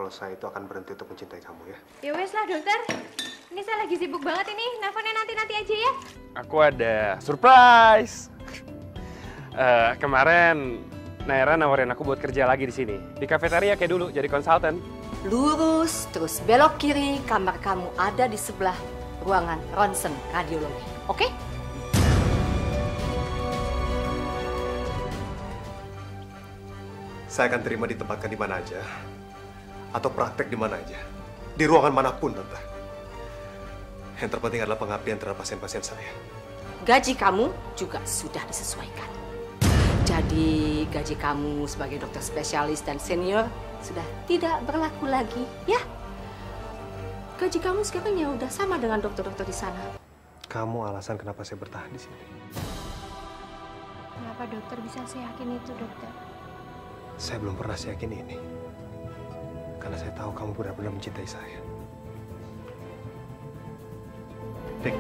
kalau saya itu akan berhenti untuk mencintai kamu ya. Ya wes lah dokter. Ini saya lagi sibuk banget ini. Nelfonnya nanti aja ya. Aku ada surprise. Kemarin Naira nawarin aku buat kerja lagi di sini. Di kafetaria kayak dulu, jadi konsultan. Lurus, terus belok kiri, kamar kamu ada di sebelah ruangan ronsen radiologi. Oke? Saya akan terima ditempatkan di mana aja. Atau praktek di mana aja. Di ruangan manapun, Tante. Yang terpenting adalah pengabdian terhadap pasien-pasien saya. Gaji kamu juga sudah disesuaikan. Jadi gaji kamu sebagai dokter spesialis dan senior sudah tidak berlaku lagi, ya? Gaji kamu sekarang ya udah sama dengan dokter-dokter di sana. Kamu alasan kenapa saya bertahan di sini. Kenapa dokter bisa seyakin itu dokter? Saya belum pernah seyakin ini. Karena saya tahu kamu benar-benar mencintai saya. Dik.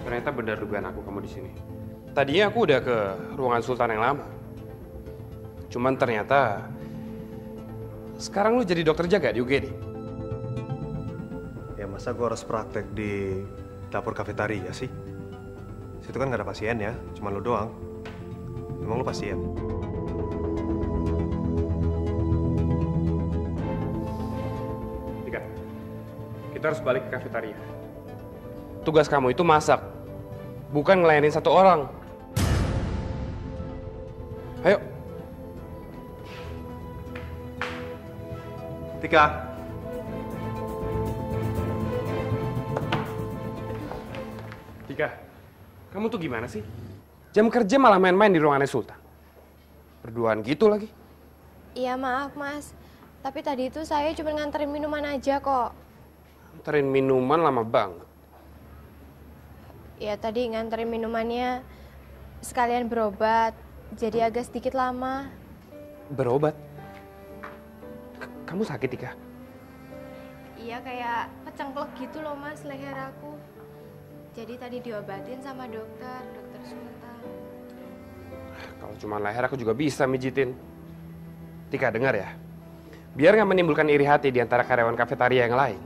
Ternyata benar dugaan aku kamu di sini. Tadinya aku udah ke ruangan Sultan yang lama. Cuman ternyata sekarang lu jadi dokter jaga di UGD. Ya masa gue harus praktek di dapur kafetaria sih? Situ kan gak ada pasien ya, cuma lu doang. Emang lu pasien? Tika, kita harus balik ke kafetaria. Tugas kamu itu masak, bukan ngelayanin satu orang. Ayo. Tika. Tika, kamu tuh gimana sih? Jam kerja malah main-main di ruangannya Sultan. Berduaan gitu lagi. Iya maaf mas. Tapi tadi itu saya cuma nganterin minuman aja kok. Nganterin minuman lama banget. Ya tadi nganterin minumannya sekalian berobat. Jadi agak sedikit lama. Berobat? Kamu sakit, Tika? Iya kayak kecengklek gitu loh mas leher aku. Jadi tadi diobatin sama dokter Sultan. Kalau cuma leher aku juga bisa mijitin. Tika, dengar ya. Biar nggak menimbulkan iri hati di antara karyawan kafetaria yang lain,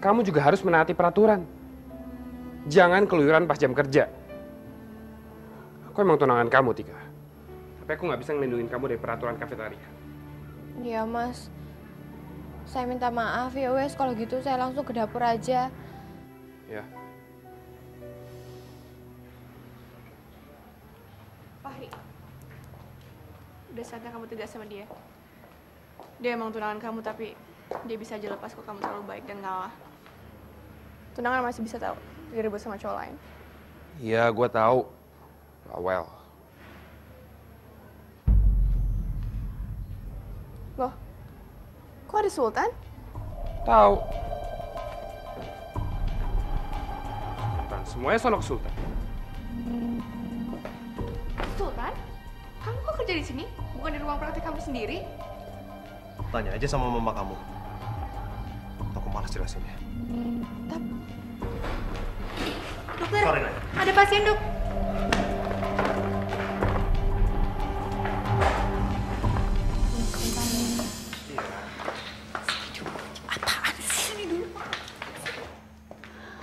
kamu juga harus menaati peraturan. Jangan keluyuran pas jam kerja. Aku emang tunangan kamu, Tika. Tapi aku nggak bisa ngelindungin kamu dari peraturan kafetaria. Iya mas. Saya minta maaf ya wes kalau gitu saya langsung ke dapur aja. Ya. Fahri, udah saatnya kamu tegas sama dia. Dia emang tunangan kamu, tapi dia bisa aja lepas kalau kamu terlalu baik dan ngalah. Tunangan masih bisa tahu, dia ribut sama cowok lain. Iya, gue tahu. Well. Loh, kok ada Sultan? Tahu. Sultan, semuanya sono ke Sultan. Sultan? Kamu kok kerja di sini? Bukan di ruang praktik kamu sendiri? Tanya aja sama mama kamu. Aku malas jelasinnya. Dokter, Sorry, Naya. ada pasien dok. Apaan sih? Ini dulu.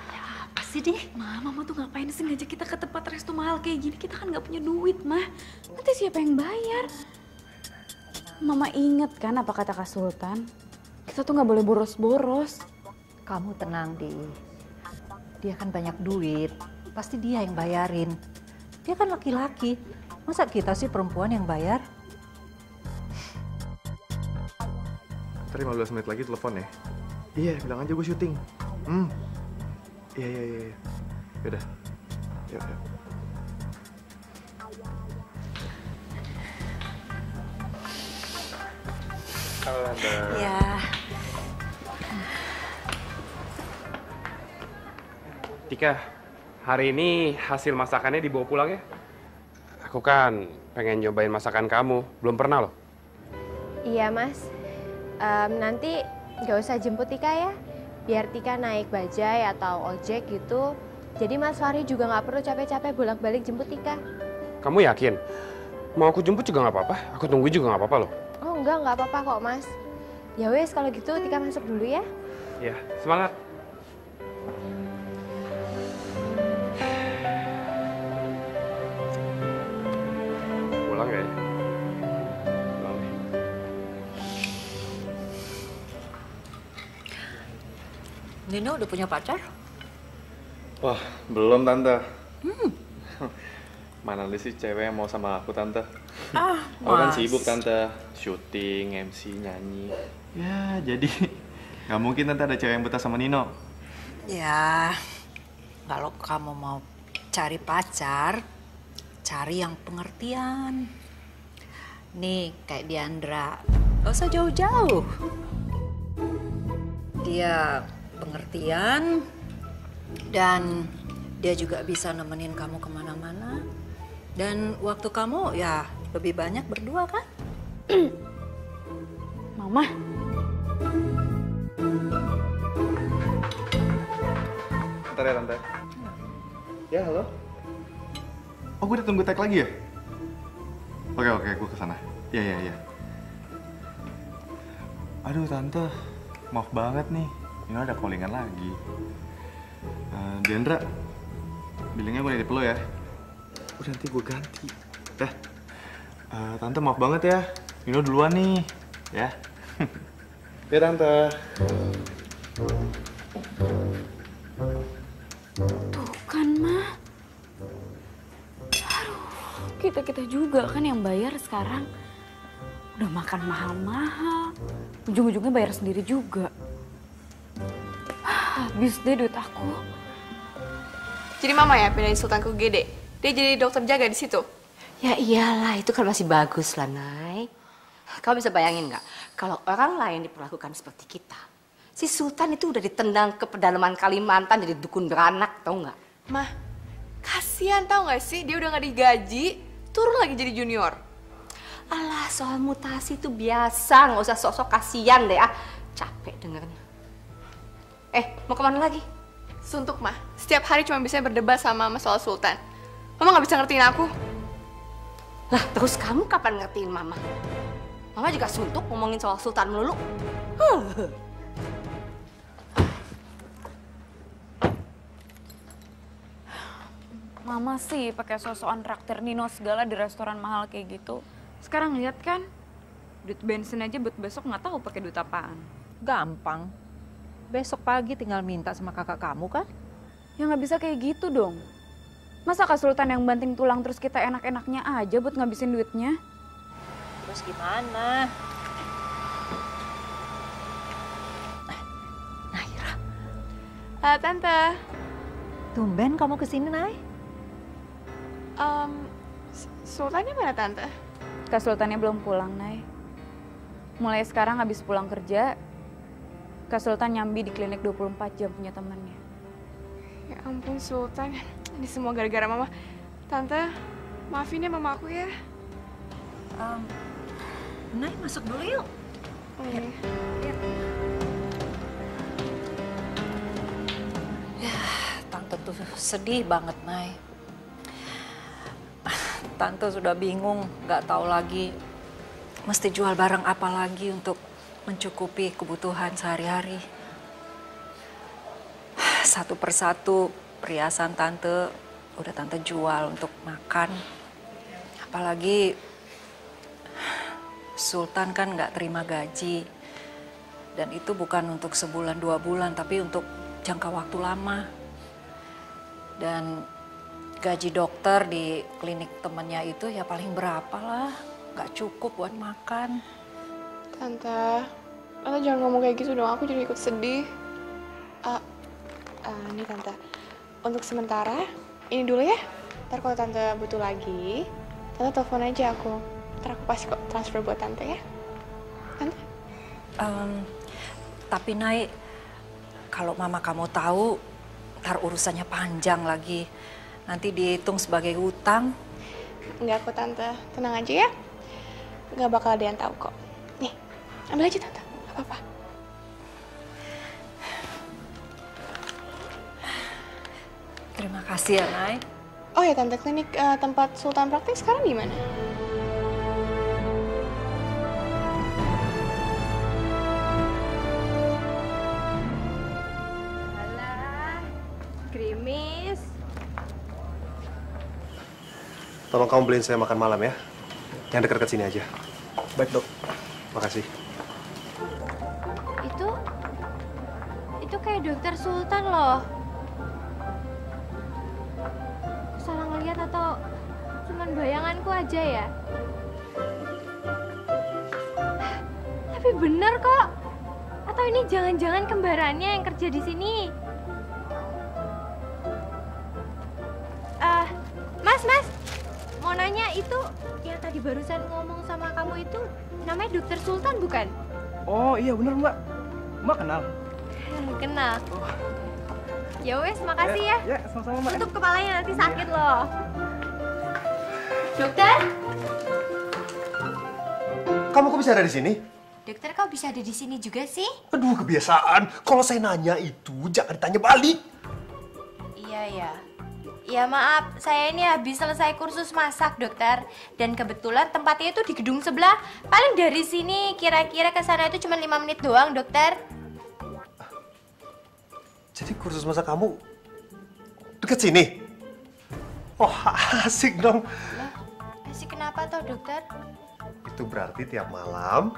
Ya apa sih deh? Mama tuh ngapain sih ngajak kita ke tempat resto mahal kayak gini? Kita kan nggak punya duit, Mah. Nanti siapa yang bayar? Mama inget kan apa kata Kak Sultan? Kita tuh nggak boleh boros-boros. Kamu tenang, Di. Dia kan banyak duit. Pasti dia yang bayarin. Dia kan laki-laki. Masa kita sih perempuan yang bayar? Ntar 15 menit lagi telepon ya. Iya, bilang aja gue syuting. Iya. Yaudah. Yuk. Halo, Tante. Ya. Tika, hari ini hasil masakannya dibawa pulang ya? Aku kan pengen nyobain masakan kamu, belum pernah loh. Iya mas, nanti gak usah jemput Tika ya. Biar Tika naik bajai atau ojek gitu. Jadi Mas Fahri juga nggak perlu capek-capek bolak-balik jemput Tika. Kamu yakin? Mau aku jemput juga nggak apa-apa, aku tunggu juga nggak apa-apa loh. Oh enggak apa-apa kok mas. Ya wes kalau gitu Tika masuk dulu ya. Ya, semangat. Pulang ya? Pulang deh. Nino udah punya pacar? Wah, belum Tante. Mana ada sih cewek yang mau sama aku Tante? Aku kan sibuk Tante, syuting, MC, nyanyi. Ya, jadi nggak mungkin Tante ada cewek yang betah sama Nino. Ya, kalau kamu mau cari pacar, cari yang pengertian. Nih, kayak Diandra, gak usah jauh-jauh. Dia pengertian, dan dia juga bisa nemenin kamu kemana-mana. Dan waktu kamu ya lebih banyak berdua kan? Mama, Bentar ya Tante. Ya, halo? Oh, gue udah tunggu tag lagi ya? Oke, gue kesana. Iya. Aduh Tante, maaf banget nih. Ini ada callingan lagi. Diandra, billingnya gue nitip lo ya. Udah nanti gue ganti. Dah. Tante maaf banget ya. Nino duluan nih. Ya. Ya Tante. tuh kan mah. Aduh, kita juga kan yang bayar sekarang. Udah makan mahal-mahal. Ujung-ujungnya bayar sendiri juga. Habis deh duit aku. Jadi mama ya pindahin Sultan ke UGD. Dia jadi dokter jaga di situ. Ya iyalah, itu kan masih bagus lah, Nay. Kamu bisa bayangin nggak, kalau orang lain diperlakukan seperti kita, si Sultan itu udah ditendang ke pedalaman Kalimantan jadi dukun beranak, tau nggak? Mah, kasihan tau nggak sih? Dia udah nggak digaji, turun lagi jadi junior. Alah, soal mutasi itu biasa, nggak usah sok-sok kasihan deh, ah. Capek dengernya. Mau kemana lagi? Suntuk mah, setiap hari cuma bisa berdebat sama mama soal Sultan. Mama nggak bisa ngertiin aku. Lah, terus kamu kapan ngertiin mama? Mama juga suntuk ngomongin soal Sultan melulu. Mama sih pakai sosokan traktir Nino segala di restoran mahal kayak gitu. Sekarang lihat kan, duit bensin aja buat besok nggak tahu pakai duit apaan. Gampang. Besok pagi tinggal minta sama kakak kamu kan? Ya nggak bisa kayak gitu dong. Masa Kak Sultan yang banting tulang terus kita enak-enaknya aja buat ngabisin duitnya? Terus gimana? Naira, Tante, Tumben kamu kesini, Nay? Sultannya mana Tante? Kak Sultannya belum pulang, Nay. Mulai sekarang habis pulang kerja, Kak Sultan nyambi di klinik 24 jam punya temannya. Ya ampun Sultan, ini semua gara-gara mama. Tante, maafin ya mama aku ya. Nay masuk dulu yuk. Oh, iya. Tante tuh sedih banget, Nay. Tante sudah bingung, nggak tahu lagi mesti jual barang apa lagi untuk mencukupi kebutuhan sehari-hari. Satu persatu perhiasan Tante udah Tante jual untuk makan. Apalagi Sultan kan nggak terima gaji. Dan itu bukan untuk sebulan 2 bulan, tapi untuk jangka waktu lama. Dan gaji dokter di klinik temennya itu ya paling berapa lah. Nggak cukup buat makan. Tante jangan ngomong kayak gitu dong, aku jadi ikut sedih. Nih Tante, untuk sementara ini dulu ya. Ntar kalau Tante butuh lagi, Tante telepon aja aku. Ntar aku pasti kok transfer buat Tante ya. Tante? Tapi Nay, kalau mama kamu tahu, ntar urusannya panjang lagi. Nanti dihitung sebagai hutang. Enggak kok Tante, tenang aja ya. Nggak bakal ada yang tahu kok. Nih, ambil aja Tante, nggak apa-apa. Terima kasih ya, Nay. Oh ya Tante, klinik tempat Sultan praktek sekarang di mana? Alah, gerimis. Tolong kamu beliin saya makan malam ya. Yang dekat-dekat sini aja. Baik, Dok. Makasih. Itu kayak dokter Sultan loh. Salah ngeliat atau cuman bayanganku aja ya? Tapi bener kok. Atau ini jangan-jangan kembarannya yang kerja di sini? Mas, mau nanya itu yang tadi barusan ngomong sama kamu itu namanya dokter Sultan bukan? Oh iya bener Mbak. Mbak kenal? Kenal. Ya wes, makasih ya. Ya, sama-sama Mbak. Tutup kepalanya nanti sakit loh. Dokter? Kamu kok bisa ada di sini? Dokter kok bisa ada di sini juga sih? Aduh, kebiasaan. Kalau saya nanya itu, jangan ditanya balik. Iya ya. Ya maaf, saya ini habis selesai kursus masak dokter. Dan kebetulan tempatnya itu di gedung sebelah. Paling dari sini kira-kira ke sana itu cuma 5 menit doang dokter. Jadi kursus masak kamu deket sini? Oh, asik dong. Lah, asik kenapa toh dokter? Itu berarti tiap malam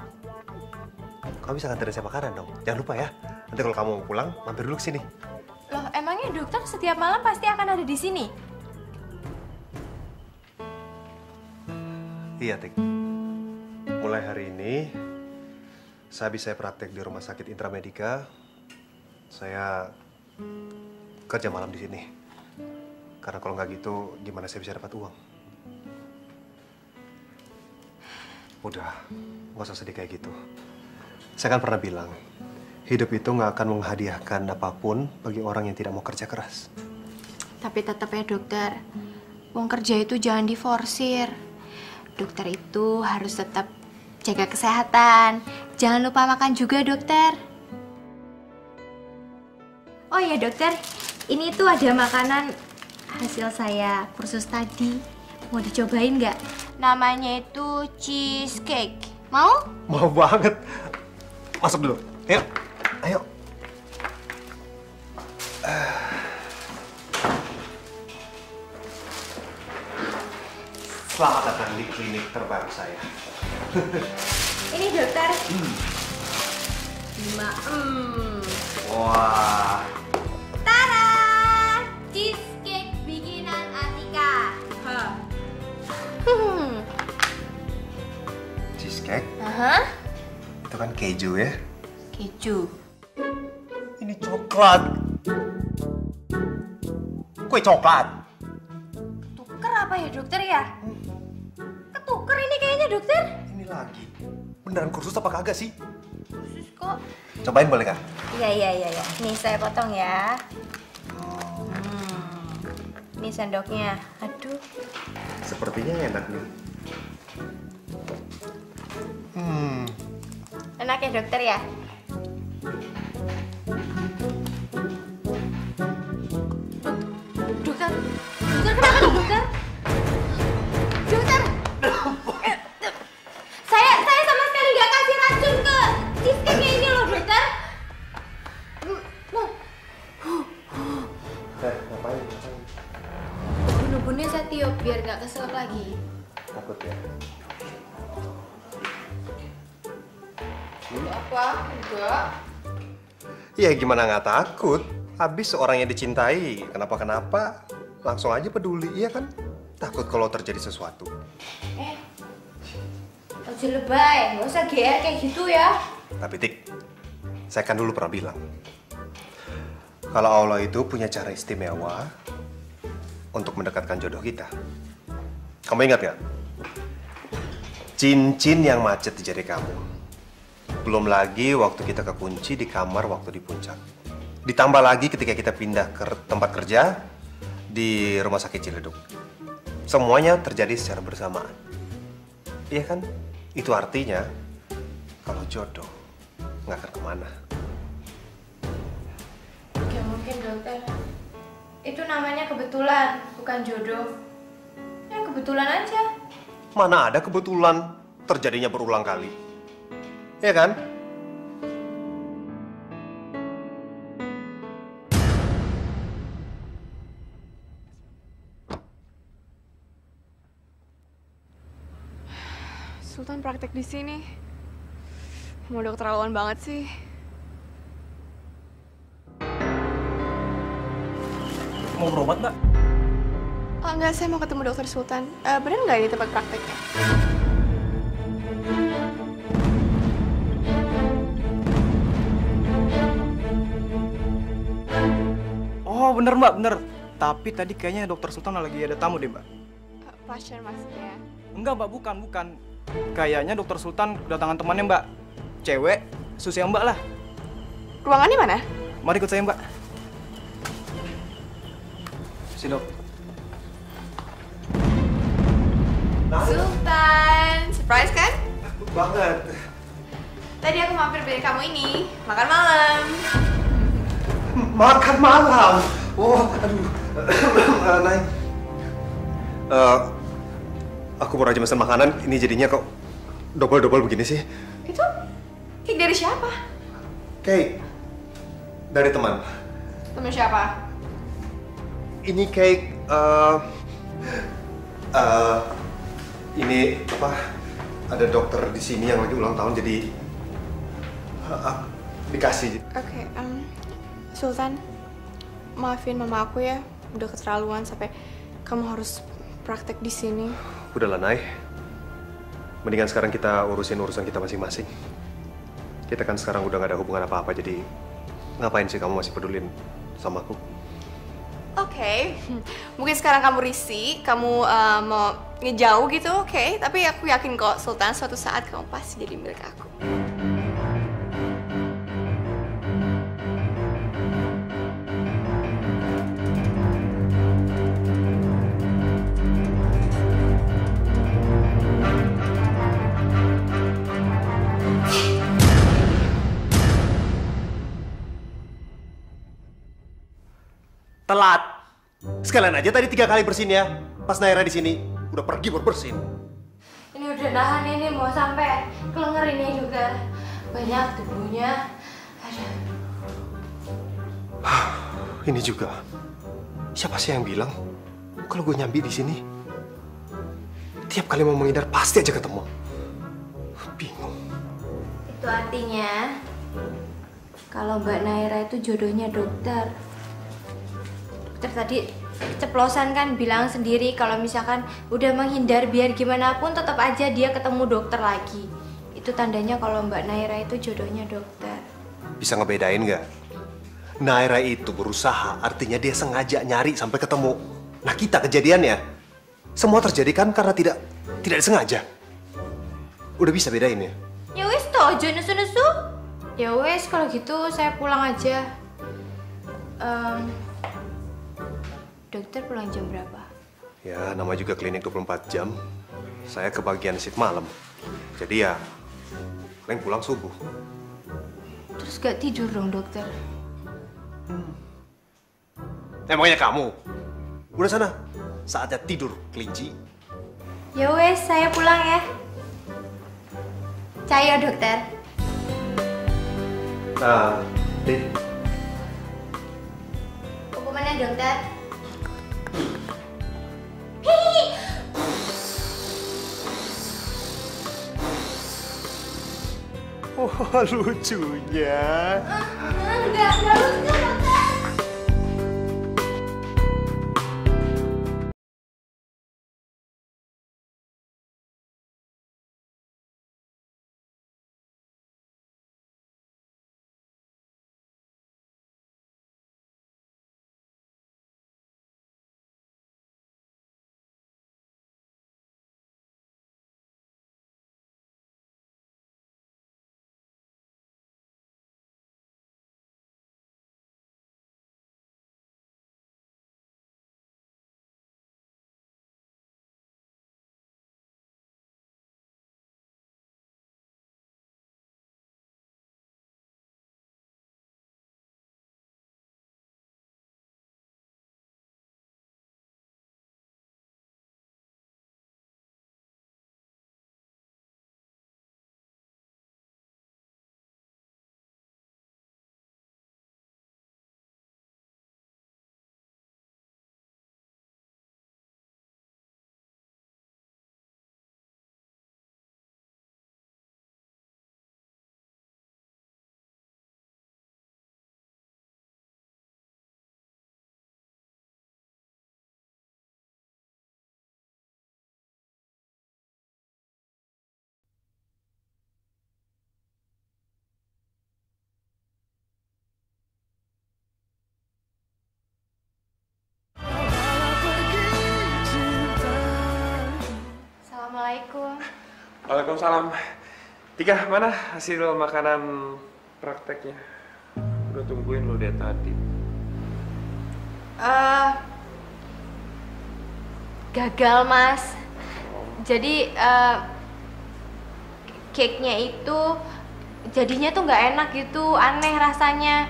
kamu bisa nganterin saya makanan dong. Jangan lupa ya. Nanti kalau kamu mau pulang, mampir dulu ke sini. Loh, emangnya dokter setiap malam pasti akan ada di sini? Iya, Tik. Mulai hari ini, saya bisa praktek di Rumah Sakit Intramedika. Saya kerja malam di sini. Karena kalau nggak gitu, gimana saya bisa dapat uang? Udah, nggak usah sedih kayak gitu. Saya kan pernah bilang, hidup itu nggak akan menghadiahkan apapun bagi orang yang tidak mau kerja keras. Tapi tetap ya dokter, uang kerja itu jangan diforsir. Dokter itu harus tetap jaga kesehatan. Jangan lupa makan juga dokter. Oh ya dokter, ini tuh ada makanan hasil saya kursus tadi. Mau dicobain nggak? Namanya itu cheesecake. Mau? Mau banget. Masuk dulu. Ayo. Ayo. Selamat datang di klinik terbaru saya. Ini dokter. Wah. Tada! Cheesecake bikinan Atika. Cheesecake? Aha. Itu kan keju ya? Keju. Ini coklat. Kue coklat. Tuker apa ya dokter ya? Ketuker ini kayaknya dokter. Ini lagi. Beneran kursus apa kagak sih? Khusus kok. Cobain boleh kah? Iya. Nih saya potong ya. Ini sendoknya. Aduh. Sepertinya enak nih. Enak ya dokter ya? Dokter kenapa nih dokter? Dokter! Saya sama sekali nggak kasih racun ke cheesecake ini loh dokter. Ngapain? Bunuh-bunuhnya saya tiup biar nggak keselak lagi. Takut ya? Apa? Enggak. Ya gimana nggak takut? Habis seorang yang dicintai, kenapa-kenapa, langsung aja peduli, iya kan? Takut kalau terjadi sesuatu. Ojo lebay, nggak usah GR kayak gitu ya. Tapi Tik, saya kan dulu pernah bilang, kalau Allah itu punya cara istimewa untuk mendekatkan jodoh kita. Kamu ingat nggak? Cincin yang macet di jari kamu, Belum lagi waktu kita kekunci di kamar waktu di puncak. Ditambah lagi ketika kita pindah ke tempat kerja di rumah sakit Ciledug. Semuanya terjadi secara bersamaan. Iya kan? Itu artinya kalau jodoh nggak akan kemana. Gak mungkin dokter. Itu namanya kebetulan, bukan jodoh. Ya kebetulan aja. Mana ada kebetulan terjadinya berulang kali. Iya kan? Sultan praktek di sini. Mau udah keterlaluan banget sih. Mau berobat, Mbak? Oh enggak, saya mau ketemu dokter Sultan. Bener nggak ini tempat prakteknya? Oh, bener Mbak, bener. Tapi tadi kayaknya dokter Sultan lagi ada tamu deh, Mbak. Pasien maksudnya. Enggak, Mbak, bukan. Kayaknya dokter Sultan kedatangan temannya, Mbak. Cewek, susia Mbak lah. Ruangannya mana? Mari ikut saya, Mbak. Sini, Dok. Sultan, surprise kan? Banget. Tadi aku mampir beli kamu ini, makan malam. Makan malam. Oh, aduh. Nay. Aku baru aja pesan makanan, ini jadinya kok double-double begini sih. Itu cake dari siapa? Cake dari teman. Temen siapa? Ini cake, ini apa? Ada dokter di sini yang lagi ulang tahun, jadi dikasih. Oke, Sultan, maafin mama aku ya, udah keterlaluan sampai kamu harus praktek di sini. Udahlah, Nay. Mendingan sekarang kita urusin urusan kita masing-masing. Kita kan sekarang udah gak ada hubungan apa-apa, jadi ngapain sih kamu masih pedulin sama aku? Oke, mungkin sekarang kamu risih, kamu mau ngejauh gitu, oke. Tapi aku yakin kok, Sultan, suatu saat kamu pasti jadi milik aku. Telat. Sekalian aja tadi 3 kali bersin ya. Pas Naira di sini udah pergi berbersin. Ini udah nahan ini mau sampai kelenger ini juga. Banyak debunya. Aduh. Ini juga. Siapa sih yang bilang kalau gue nyambi di sini? Tiap kali mau menghindar pasti aja ketemu. Bingung. Itu artinya kalau Mbak Naira itu jodohnya dokter. Dokter tadi ceplosan kan bilang sendiri kalau misalkan udah menghindar biar gimana pun tetap aja dia ketemu dokter lagi. Itu tandanya kalau Mbak Naira itu jodohnya dokter. Bisa ngebedain nggak? Naira itu berusaha, artinya dia sengaja nyari sampai ketemu. Nah kita kejadiannya, semua terjadi kan karena tidak disengaja. Udah bisa bedain ya? Ya wes toh, aja nesu-nesu. Ya wes kalau gitu saya pulang aja. Dokter pulang jam berapa? Ya, nama juga klinik 24 jam. Saya kebagian shift malam. Jadi ya, paling pulang subuh. Terus gak tidur dong dokter? Emangnya kamu? Udah sana, saatnya tidur, kelinci. Ya wes, saya pulang ya. Cayo dokter. Nah, Hukumannya dokter. oh lucunya. Enggak lucu. Waalaikumsalam. Tika, mana hasil makanan prakteknya? Udah tungguin lo dari tadi. Gagal, Mas. Jadi cake-nya itu jadinya tuh nggak enak gitu, aneh rasanya.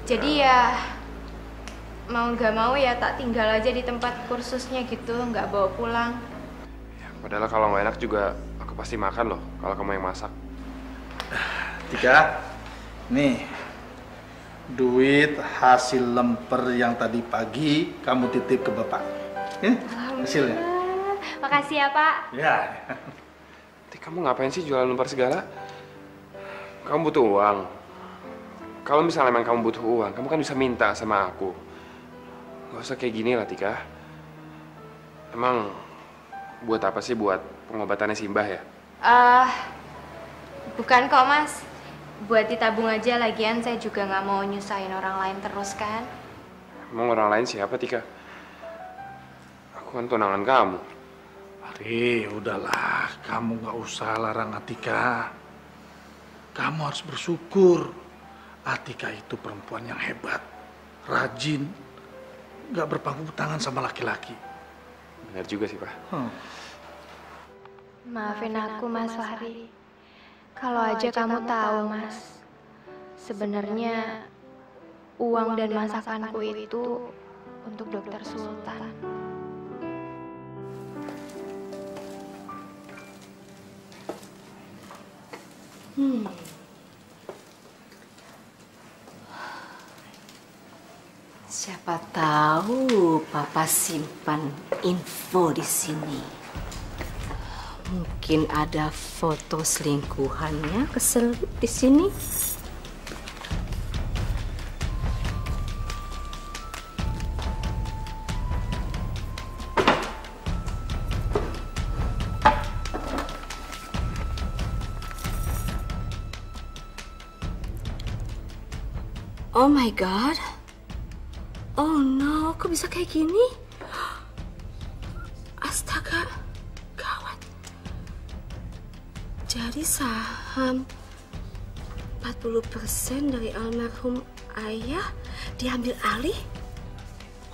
Jadi ya mau nggak mau ya tak tinggal aja di tempat kursusnya gitu, nggak bawa pulang. Ya, padahal kalau nggak enak juga aku pasti makan loh kalau kamu yang masak. Tika, nih duit hasil lemper yang tadi pagi kamu titip ke bapak. Ya, hasilnya. Makasih ya, Pak. Ya. Tika, kamu ngapain sih jualan lemper segala? Kamu butuh uang. Kalau misalnya memang kamu butuh uang, kamu kan bisa minta sama aku. Gak usah kayak gini lah, Tika. Emang buat apa sih buat pengobatannya Simbah ya? Bukan kok, Mas. Buat ditabung aja, lagian saya juga nggak mau nyusahin orang lain terus kan. Emang orang lain siapa, Tika? Aku kan tunangan kamu. Ari, udahlah, kamu nggak usah larang Atika. Kamu harus bersyukur. Atika itu perempuan yang hebat, rajin, nggak berpangku tangan sama laki-laki. Benar juga sih, Pak. Maafin aku, Mas Fahri. Kalau aja kamu tahu, Mas, sebenarnya uang dan masakanku itu untuk Dokter Sultan. Siapa tahu Papa simpan info di sini. Mungkin ada foto selingkuhannya keselip di sini. Oh my God. Oh no, kok bisa kayak gini? Astaga, gawat. Jadi saham 40% dari almarhum ayah diambil alih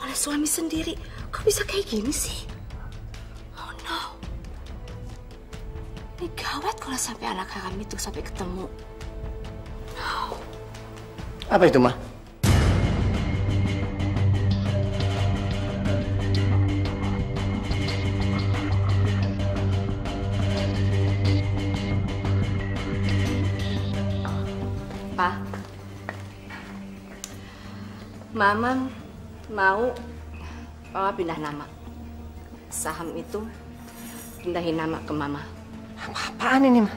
oleh suami sendiri. Kok bisa kayak gini sih? Oh no. Ini gawat kalau sampai anak haram itu sampai ketemu. No. Apa itu, Ma? Pak, Mama mau Papa pindah nama. Saham itu pindahin nama ke Mama. Apaan ini, Ma?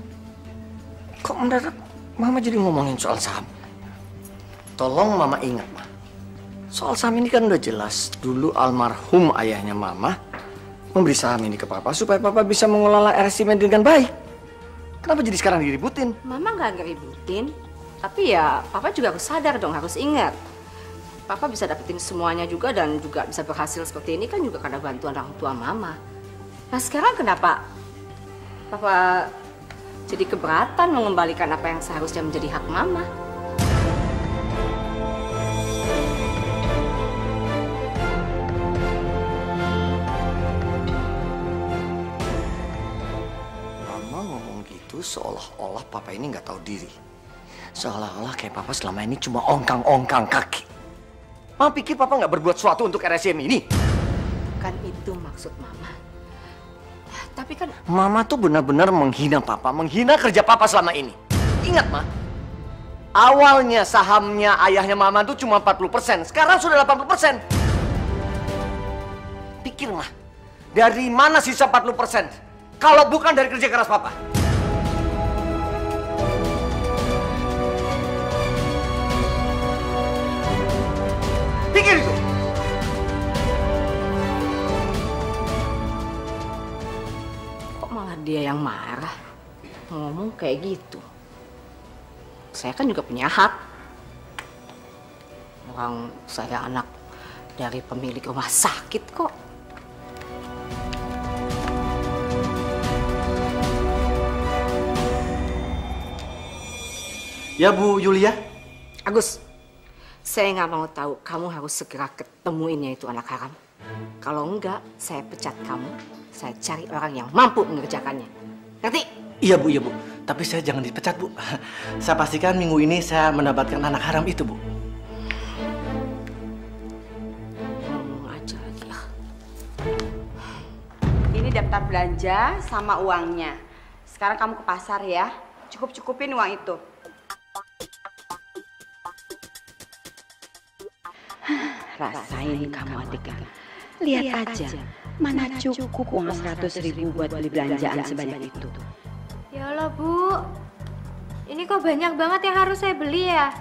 Kok mendadak Mama jadi ngomongin soal saham? Tolong Mama ingat, Ma. Soal saham ini kan udah jelas. Dulu almarhum ayahnya Mama memberi saham ini ke Papa supaya Papa bisa mengelola RSCM dengan baik. Kenapa jadi sekarang diributin? Mama nggak ngeributin, tapi ya Papa juga harus sadar dong, harus ingat. Papa bisa dapetin semuanya juga dan juga bisa berhasil seperti ini kan juga karena bantuan orang tua Mama. Nah sekarang kenapa Papa jadi keberatan mengembalikan apa yang seharusnya menjadi hak Mama? Seolah-olah Papa ini nggak tahu diri. Seolah-olah kayak Papa selama ini cuma ongkang-ongkang kaki. Mama pikir Papa nggak berbuat sesuatu untuk RSCM ini? Bukan itu maksud Mama. Tapi kan... Mama tuh benar-benar menghina Papa, menghina kerja Papa selama ini. Ingat, Ma. Awalnya sahamnya ayahnya Mama tuh cuma 40%. Sekarang sudah 80%. Pikir, Ma. Dari mana sisa 40%? Kalau bukan dari kerja keras Papa. Pikir itu. Kok malah dia yang marah? Ngomong kayak gitu. Saya kan juga punya hak. Orang saya anak dari pemilik rumah sakit kok. Ya, Bu Yulia. Agus, saya nggak mau tahu. Kamu harus segera ketemuinnya itu anak haram. Kalau enggak, saya pecat kamu. Saya cari orang yang mampu mengerjakannya. Ngerti? Iya, Bu, iya, Bu. Tapi saya jangan dipecat, Bu. Saya pastikan minggu ini saya mendapatkan anak haram itu, Bu. Ngomong aja lagi ya. Ini daftar belanja sama uangnya. Sekarang kamu ke pasar ya. Cukup-cukupin uang itu. Rasain kamu, Atika. Lihat aja, mana cukup uang 100.000 buat beli belanjaan sebanyak itu. Ya Allah, Bu. Ini kok banyak banget yang harus saya beli ya?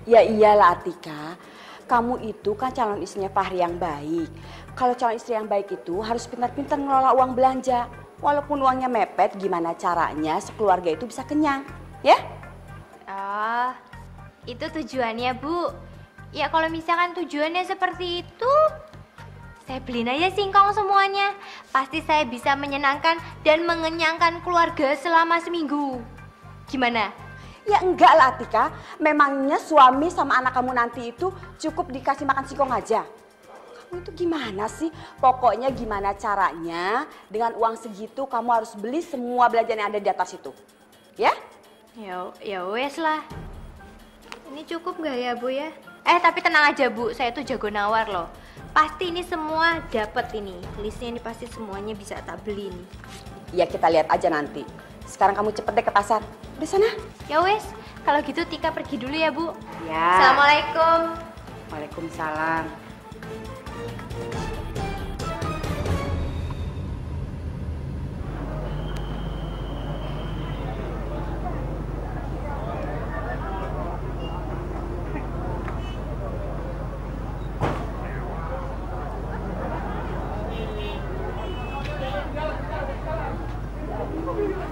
Ya iyalah, Atika. Kamu itu kan calon istrinya Fahri yang baik. Kalau calon istri yang baik itu harus pintar-pintar ngelola uang belanja. Walaupun uangnya mepet, gimana caranya sekeluarga itu bisa kenyang, ya? Oh, itu tujuannya, Bu. Ya kalau misalkan tujuannya seperti itu, saya beliin aja singkong semuanya. Pasti saya bisa menyenangkan dan mengenyangkan keluarga selama seminggu. Gimana? Ya enggak lah, Atika. Memangnya suami sama anak kamu nanti itu cukup dikasih makan singkong aja? Kamu itu gimana sih? Pokoknya gimana caranya dengan uang segitu kamu harus beli semua belanjaan yang ada di atas itu. Ya? Ya wes lah. Ini cukup nggak ya, Bu ya? Tapi tenang aja, Bu. Saya tuh jago nawar loh. Pasti ini semua dapet ini. Listnya ini pasti semuanya bisa tak beli nih. Ya kita lihat aja nanti. Sekarang kamu cepet deh ke pasar. Udah sana. Ya wes, kalau gitu Tika pergi dulu ya, Bu. Ya. Assalamualaikum. Waalaikumsalam.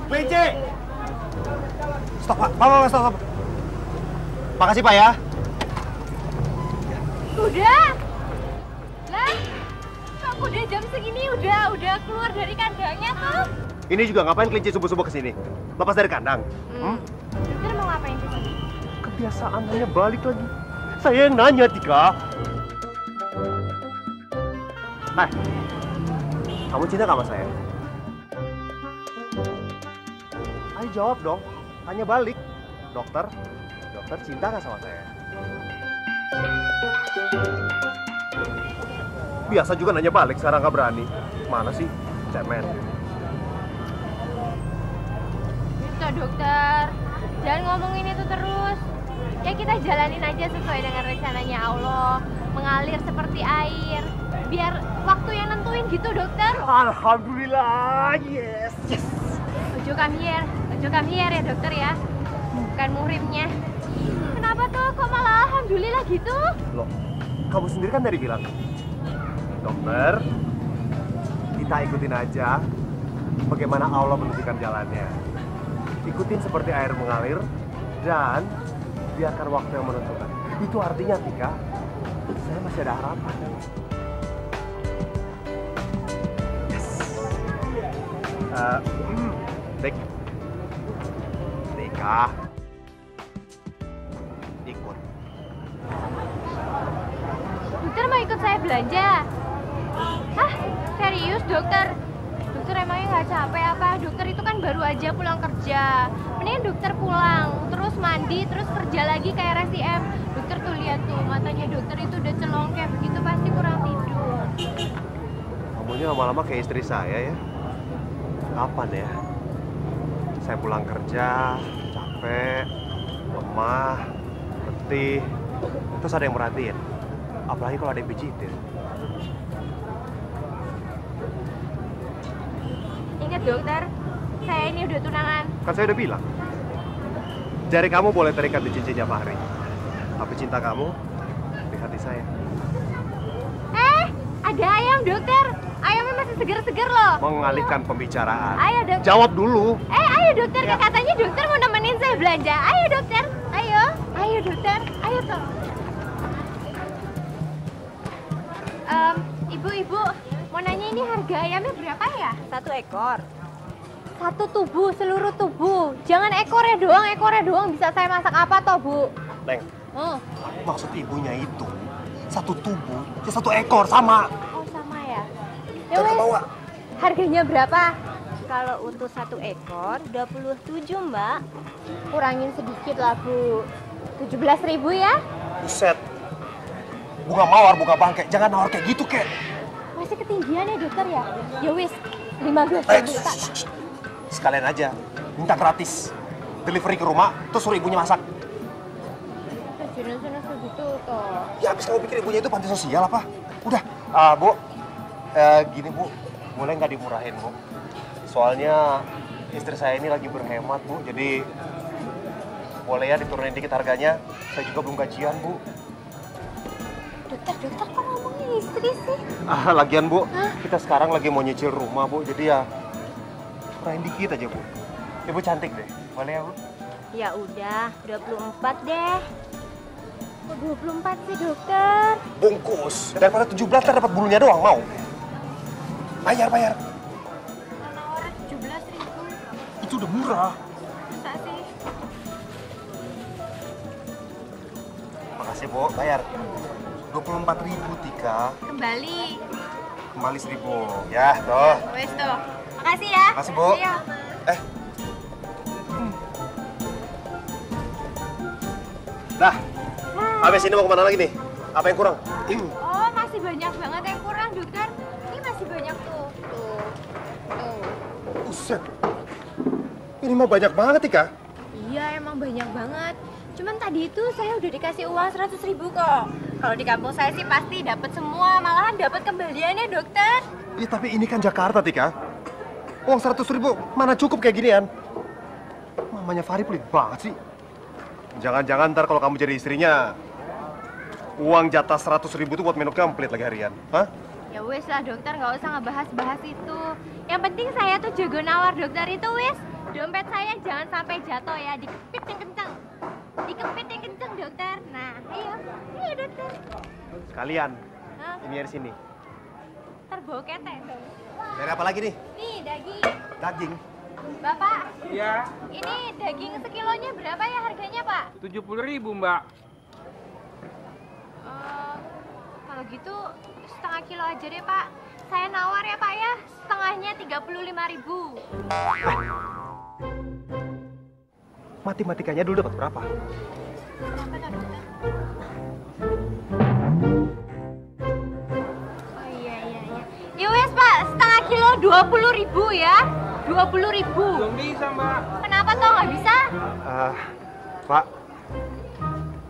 Kelinci! Stop, Pak. Stop. Makasih, Pak ya. Udah? Lah, kok udah jam segini udah keluar dari kandangnya tuh? Ini juga ngapain kelinci subuh-subuh kesini? Lepas dari kandang? Dokter mau ngapain di sini? Kebiasaan hanya balik lagi. Saya yang nanya, Tika. Kamu cinta gak sama saya? Ayo jawab dong. Tanya balik. Dokter cinta gak sama saya? Biasa juga nanya balik, sekarang gak berani. Mana sih? Cemen. Itu dokter, jangan ngomongin itu terus. Ya kita jalanin aja sesuai dengan rencananya Allah. Mengalir seperti air. Biar waktu yang nentuin gitu, dokter. Alhamdulillah, yes. Ojo come here ya dokter ya. Bukan muhrimnya. Kenapa tuh? Kok malah alhamdulillah gitu? Loh, kamu sendiri kan dari bilang. Dokter, kita ikutin aja bagaimana Allah menunjukkan jalannya. Ikutin seperti air mengalir dan biarkan waktu yang menentukan. Itu artinya, Tika, saya masih ada harapan. Yes. Tika, ikut. Dokter mau ikut saya belanja? Hah? Serius dokter? Dokter emangnya nggak capek apa? Dokter itu kan baru aja pulang kerja. Mending dokter pulang, terus mandi, terus kerja lagi kayak Resi M. Dokter tuh lihat tuh, matanya dokter itu udah celong kayak begitu, pasti kurang tidur. Kamunya lama-lama kayak istri saya ya. Kapan ya? Saya pulang kerja, capek, lemah, letih, terus ada yang merhatiin. Apalagi kalau ada yang pijitin. Ingat dokter, saya ini udah tunangan. Kan saya udah bilang. Jari kamu boleh terikat di cincinnya Fahri. Tapi cinta kamu di hati saya. Ada ayam dokter. Ayamnya masih seger-seger loh. Mengalihkan pembicaraan. Ayo dokter. Jawab dulu. Ayo dokter, ya. Katanya dokter mau nemenin saya belanja. Ayo dokter, ayo dokter, ayo toh. Ibu, mau nanya ini harga ayamnya berapa ya? 1 ekor. Satu tubuh, seluruh tubuh. Jangan ekornya doang bisa saya masak apa toh, Bu? Neng, maksud ibunya itu satu tubuh, ya satu ekor, sama. Oh, sama ya? Ya wes, harganya berapa? Kalau untuk 1 ekor, 27, Mbak. Kurangin sedikit lah, Bu. 17.000 ya? Buset. Bunga mawar, bunga bangke. Jangan nawar kayak gitu, Kek. Masih ketinggian ya, dokter ya? Ya wis, 15.000 tak. Sekalian aja, minta gratis. Delivery ke rumah, terus suruh ibunya masak. Jangan segitu toh. Ya, habis kamu pikir ibunya itu panti sosial apa? Udah, Bu. Gini, Bu. Boleh nggak dimurahin, Bu? Soalnya istri saya ini lagi berhemat, Bu. Jadi boleh ya diturunin dikit harganya. Saya juga belum gajian, Bu. Dokter kok ngomongin istri sih? Lagian, Bu, kita sekarang lagi mau nyicil rumah, Bu. Jadi ya kurain dikit aja, Bu. Ibu cantik deh. Boleh ya, Bu? Ya udah, 24 deh. Kok 24 sih, dokter? Bungkus. Daripada 17 ntar dapat bulunya doang, mau? Bayar. Nawarin 17.000. Itu udah murah. Masa sih? Makasih, Bu. Bayar. 24.000, Tika. Kembali. Kembali 1.000. Ya, toh. Wes tuh. Makasih ya. Makasih, Bu. Iya. Dah. Habis ini mau kemana lagi nih? Apa yang kurang? Oh, masih banyak banget yang kurang, dokter. Ini masih banyak tuh. Tuh. Buset. Ini mah banyak banget, Tika. Iya, emang banyak banget. Cuman tadi itu saya udah dikasih uang 100.000 kok. Kalau di kampung saya sih pasti dapat semua, malahan dapat kembaliannya, dokter. Ya, tapi ini kan Jakarta, Tika. Uang 100.000 mana cukup kayak ginian? Mamanya Fahri pelit banget sih. Jangan-jangan ntar kalau kamu jadi istrinya, uang jatah 100.000 itu buat menu komplit lagi harian. Hah? Ya wes lah, dokter, nggak usah ngebahas-bahas itu. Yang penting saya tuh jago nawar, dokter, itu wes. Dompet saya jangan sampai jatuh ya, dikepit yang kenceng. Dikepit yang kenceng, dokter. Nah, ayo, dokter. Sekalian, ini dari sini. Ntar bawa ketek dong. Dari apa lagi nih? Nih, daging. Daging. Bapak. Iya. Ini daging sekilonya berapa ya harganya, Pak? 70.000, Mbak. Kalau gitu setengah kilo aja deh, Pak. Saya nawar ya, Pak ya. Setengahnya 35.000. Matematikanya dulu dapat berapa? Oh iya. Ya wes, Pak, setengah kilo 20.000 ya. 20.000. Belum bisa, Mbak. Kenapa toh nggak bisa? Pak,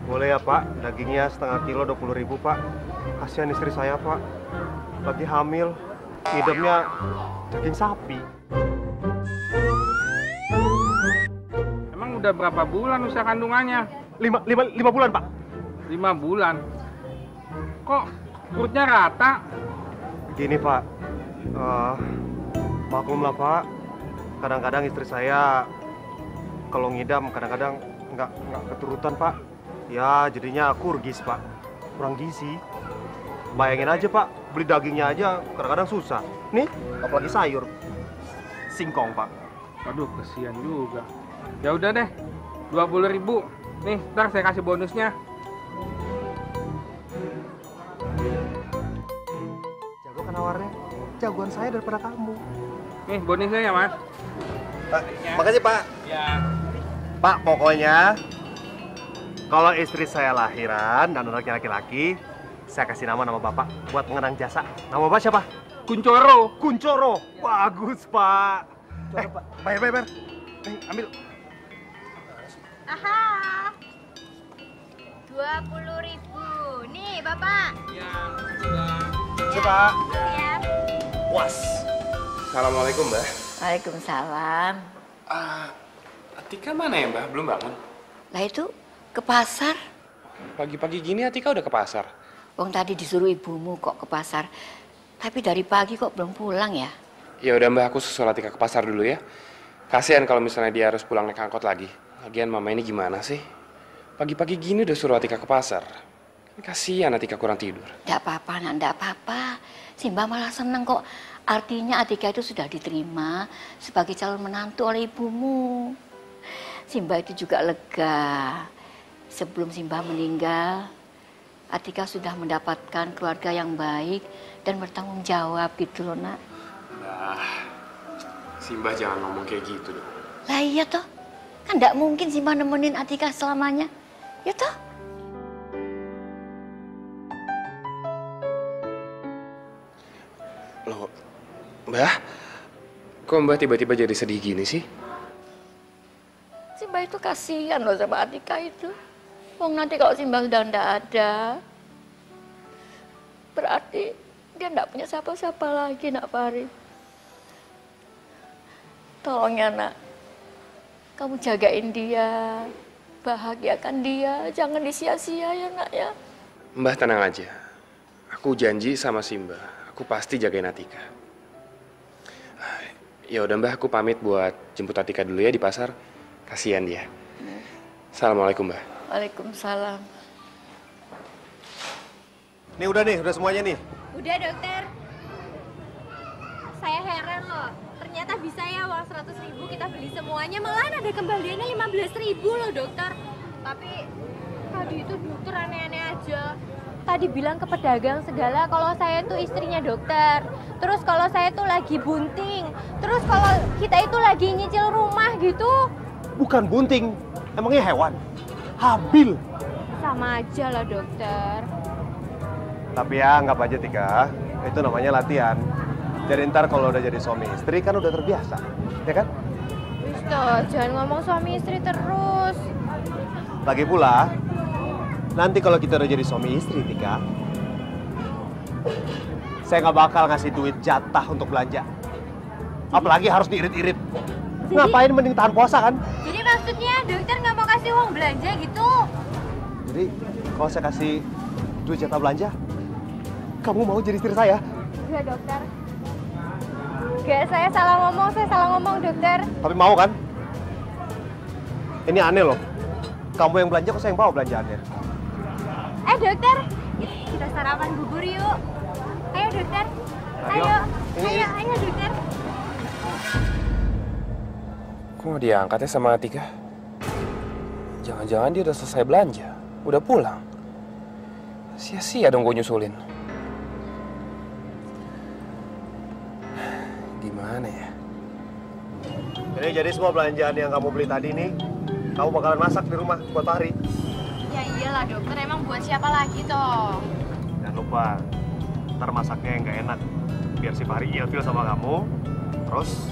boleh ya, Pak? Dagingnya setengah kilo 20.000, Pak. Kasihan istri saya, Pak. Lagi hamil, hidupnya daging sapi. Emang udah berapa bulan usia kandungannya? 5 bulan, Pak. 5 bulan? Kok perutnya rata? Gini, Pak. Maklumlah, Pak. Kadang-kadang istri saya kalau ngidam kadang-kadang nggak keturutan, Pak. Ya, jadinya kurgis, Pak. Kurang gizi. Bayangin aja, Pak. Beli dagingnya aja kadang-kadang susah. Nih, apalagi sayur. Singkong, Pak. Waduh, kesian juga. Ya udah deh, 20.000. Nih, ntar saya kasih bonusnya. Jago kan nawarnya? Jagoan saya daripada kamu. Nih, bonusnya ya, Mas. Makasih, Pak. Ya. Pak, pokoknya kalau istri saya lahiran dan anaknya laki-laki, saya kasih nama Bapak buat mengenang jasa. Nama Bapak siapa? Kuncoro. Kuncoro. Bagus, Pak. Bayar. Nih, ambil. Aha. 20.000. Nih, Bapak. Ya, Pak. Siap. Puas. Assalamualaikum, Mbak. Waalaikumsalam. Atika mana ya, Mbak? Belum bangun? Lah itu ke pasar. Pagi-pagi gini Atika udah ke pasar? Wong tadi disuruh ibumu kok ke pasar. Tapi dari pagi kok belum pulang ya? Ya udah, Mbak, aku susul Atika ke pasar dulu ya. Kasihan kalau misalnya dia harus pulang naik angkot lagi. Lagian mama ini gimana sih? Pagi-pagi gini udah suruh Atika ke pasar. Kasihan Atika kurang tidur. Nggak apa-apa, nak, nggak apa-apa. Simba malah seneng kok. Artinya Atika itu sudah diterima sebagai calon menantu oleh ibumu. Simba itu juga lega. Sebelum Simba meninggal, Atika sudah mendapatkan keluarga yang baik dan bertanggung jawab gitu loh, nak. Nah, Simba jangan ngomong kayak gitu dong. Lah iya toh, kan nggak mungkin Simba nemenin Atika selamanya. Ya toh? Loh, Mbah, kok Mbah tiba-tiba jadi sedih gini sih? Simba itu kasihan loh sama Atika itu. Wong nanti kalau Simba sudah ndak ada, berarti dia ndak punya siapa-siapa lagi, nak Fari. Tolong ya, nak. Kamu jagain dia, bahagiakan dia, jangan disia-sia ya, nak ya. Mbah tenang aja. Aku janji sama Simba, aku pasti jagain Atika. Ya udah Mbah, aku pamit buat jemput Atika dulu ya di pasar. Kasihan dia. Assalamualaikum, Mbah. Waalaikumsalam. Nih udah semuanya nih. Udah dokter. Saya heran loh. Ternyata bisa ya uang 100.000 kita beli semuanya. Malahan ada kembaliannya 15.000 loh dokter. Tapi tadi itu dokter aneh-aneh aja. Tadi bilang ke pedagang segala kalau saya itu istrinya dokter. Terus kalau saya itu lagi bunting. Terus kalau kita itu lagi nyicil rumah gitu. Bukan bunting, emangnya hewan. Habil. Sama aja lah dokter. Tapi ya anggap aja Tika, itu namanya latihan. Jadi ntar kalau udah jadi suami istri kan udah terbiasa, ya kan? Wis toh, jangan ngomong suami istri terus. Lagi pula, nanti kalau kita udah jadi suami istri Tika, saya nggak bakal ngasih duit jatah untuk belanja. Apalagi harus diirit-irit. Ngapain mending tahan puasa kan? Jadi maksudnya dokter nggak mau kasih uang belanja gitu? Jadi kalau saya kasih duit jatah belanja, kamu mau jadi istri saya? Iya dokter. Gak, saya salah ngomong dokter. Tapi mau kan? Ini aneh loh. Kamu yang belanja, kok saya yang bawa belanjaannya? Dokter, kita sarapan bubur yuk. Ayo dokter. Ayo dokter. Kok nggak diangkat ya sama Atika? Jangan-jangan dia udah selesai belanja, udah pulang. Sia-sia dong gue nyusulin. Gimana ya? Jadi semua belanjaan yang kamu beli tadi nih, kamu bakalan masak di rumah buat Fahri. Ya iyalah dokter, emang buat siapa lagi toh? Jangan lupa, ntar masaknya yang nggak enak. Biar si Fahri ilfil sama kamu, terus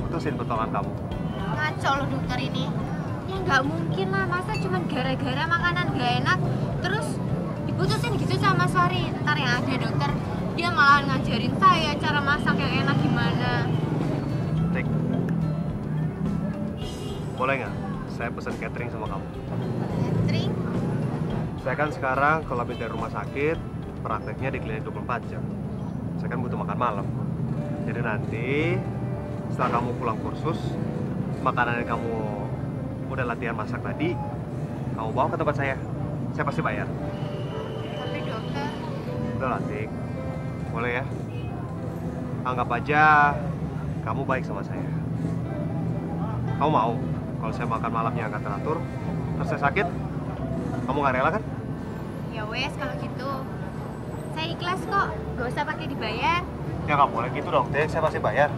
putusin potongan kamu. Ngaco loh dokter ini. Ya nggak mungkin lah, masa cuma gara-gara makanan nggak enak, terus diputusin gitu sama Mas Fahri. Ntar yang ada dokter, dia malah ngajarin saya cara masak yang enak gimana. Tik, boleh nggak saya pesen catering sama kamu? Catering? Saya kan sekarang kalau habis dari rumah sakit, prakteknya di klinik 24 jam. Saya kan butuh makan malam. Jadi nanti setelah kamu pulang kursus, makanan yang kamu udah latihan masak tadi, kamu bawa ke tempat saya. Saya pasti bayar. Tapi dokter... Udah lah, Tik. Boleh ya? Anggap aja kamu baik sama saya. Kamu mau kalau saya makan malamnya nggak teratur, terus saya sakit, kamu nggak rela kan? Ya wes kalau gitu, saya ikhlas kok, gak usah pakai dibayar. Ya nggak boleh gitu dong, Tik. Saya pasti bayar.